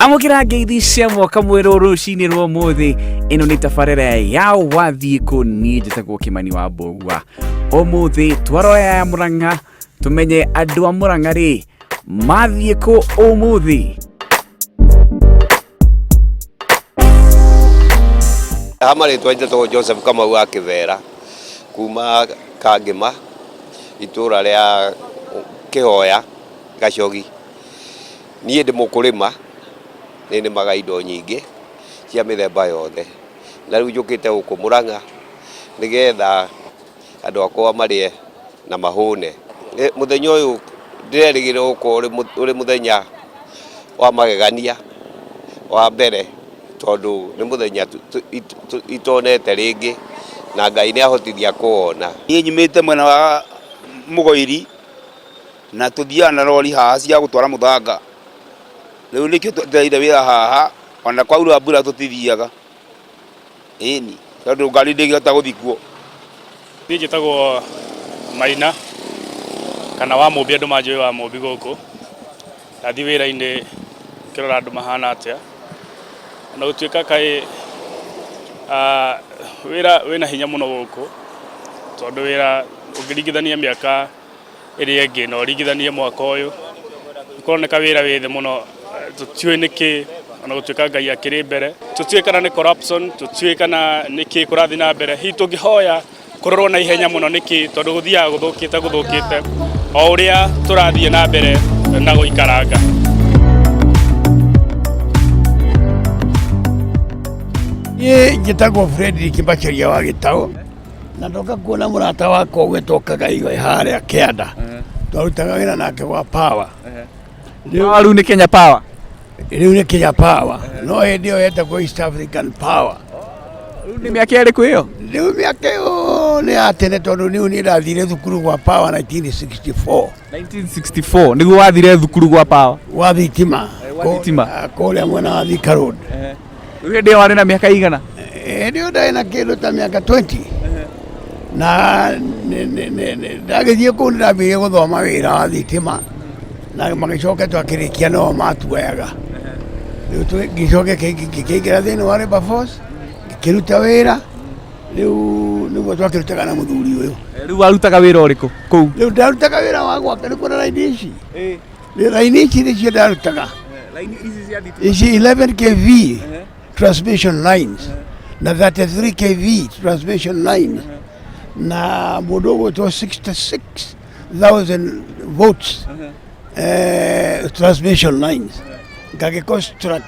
Amukira ngeithi cia mwaka mweru ruciini rwa muthi ino ni tabarira ya wathie ku ni njitagwo Kimani wa Mbugua. Umuthi twaroya ya Murang'a tumenye andu a Murang'a ri mathie ku umuthi. Hamari twaitwo Joseph Kamau wa Kivera kuma Kangima itura ria Kihoya Gacogi. Niĩ ndĩ mũkũrĩma nĩ nĩmaga indo nyingĩ cia mĩthemba yothe na rĩu njũkĩte gũkũ Murang'a nĩgetha andũ akwa marĩe na mahũne. Mũthenya ũyũ ndĩrerĩgĩrĩra gũkorwo ũrĩ mũthenya wa magegania wa mbere tondũ nĩ mũthenya itonete rĩngĩ na Ngai nĩ ahotithia kuona. Niĩ nyumĩte mwena wa Mũgoiri na tuthiaga na rori haha cia gũtwara mũthanga. Rĩu nĩkĩo twetereire wĩra haha ona kwaura mbura tutithiaga. Ĩni tondũ ngari ndĩngĩhota gũthiĩ kuo. Niĩ njĩtagwo Maina kana wa Mũmbi, andũ manjũĩ wa Mũmbi gũkũ. Ndathiĩ wĩra-inĩ kĩrora andũ mahana atĩa na gũtuĩka kaĩ wĩra wĩna hinya mũno gũkũ tondũ wĩra ũngĩringithania mĩaka ĩrĩa ĩngĩ na ũringithanie mwaka ũyũ ũkoneka wĩra wĩ thĩ mũno. Tũtiũĩ nĩkĩ ona gũtuĩka Ngai akĩrĩ mbere, tũtiũĩ kana nĩ corruption, tũtiũĩ kana nĩkĩ kũrathiĩ na mbere. Hihi tũngĩhoya kũrorwo na ihenya mũno nĩkĩ tondũ gũthiaga gũthũkĩte o ũrĩa tũrathiĩ na mbere na gũikaranga. Niĩ njĩtagwo Fredrick Mbacaria wa Gĩtaũ na ndoka kuona mũrata wakwa ũgĩtwo Kagai harĩa Kĩanda twarutaga wĩra nake gwa Power. Rĩu nĩ Kenya Power. Rĩu nĩ Kenya Power no hĩndĩ ĩyo yetagwo East African Power. Rĩu nĩ mĩaka ĩrĩkũ ĩyo? Rĩu mĩaka ĩyo nĩ ya tene tondũ niĩ nĩ ndathire thukuru gwa Power 1964. 1964 nĩguo wathire thukuru gwa Power wa thitima kũrĩa mwena wa Thika Road. Rĩu hĩndĩ ĩyo warĩ na mĩaka igana? Hĩndĩ ĩyo ndarĩ na kĩndũ ta mĩaka 20 na ndagĩthiĩ kũu ndambĩrĩirie gũthoma wĩra wa thitima na magĩcoka twakĩrĩkia no matuoyaga. Rĩu ngĩcoka ngĩkĩingĩra thĩinĩ wa Labour Force ngĩkĩruta wĩra. Rĩu nĩguo twakĩrutaga na mũthuri ũyũ. Rĩu warutaga wĩra ũrĩkũ kũu? Rĩu ndarutaga wĩra wa gwaka nĩ kuona raini ici. Raini ici nĩcio ndarutaga. Raini ici cia thitima? Ici 11 kV transmission lines na 33 kV transmission lines na mũndũ ũgwĩtwo 66,000 volts transmission lines ngagĩconstruct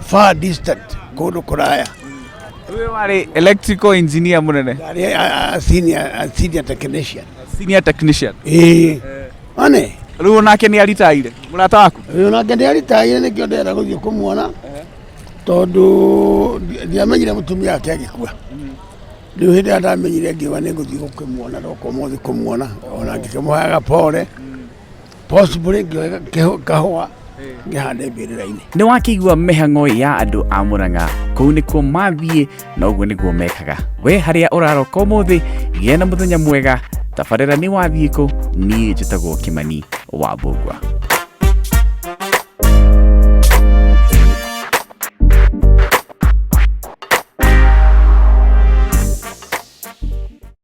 far distant kũndũ kũraya. Rĩu warĩ electrical engineer mũnene? Senior technician. Senior technician? Ane rĩu nake nĩ aritaire mũrata waku? Rĩu nake nĩ aritaire nĩkĩo ndĩrenda gũthiĩ kũmuona tondũ ndiamenyire mũtumia wake agĩkua. Rĩu hĩndĩ ĩrĩa ndamenyire ngiuga nĩ ngũthiĩ gũkĩmuona ndoka ũmũthĩ kũmuona ona ngĩkĩmũheaga pole possibly ngĩoya kahũa ngĩhande mbĩrĩra-inĩ. Nĩ wakĩigua mĩhang'o ya andũ a Murang'a kũu nĩkuo mathiĩ na ũguo nĩguo mekaga. We harĩa ũraroka ũmũthĩ gĩa na mũthenya mwega. Tabarĩra nĩ wathiĩ kũ? Niĩ njĩtagwo Kimani wa Mbugua.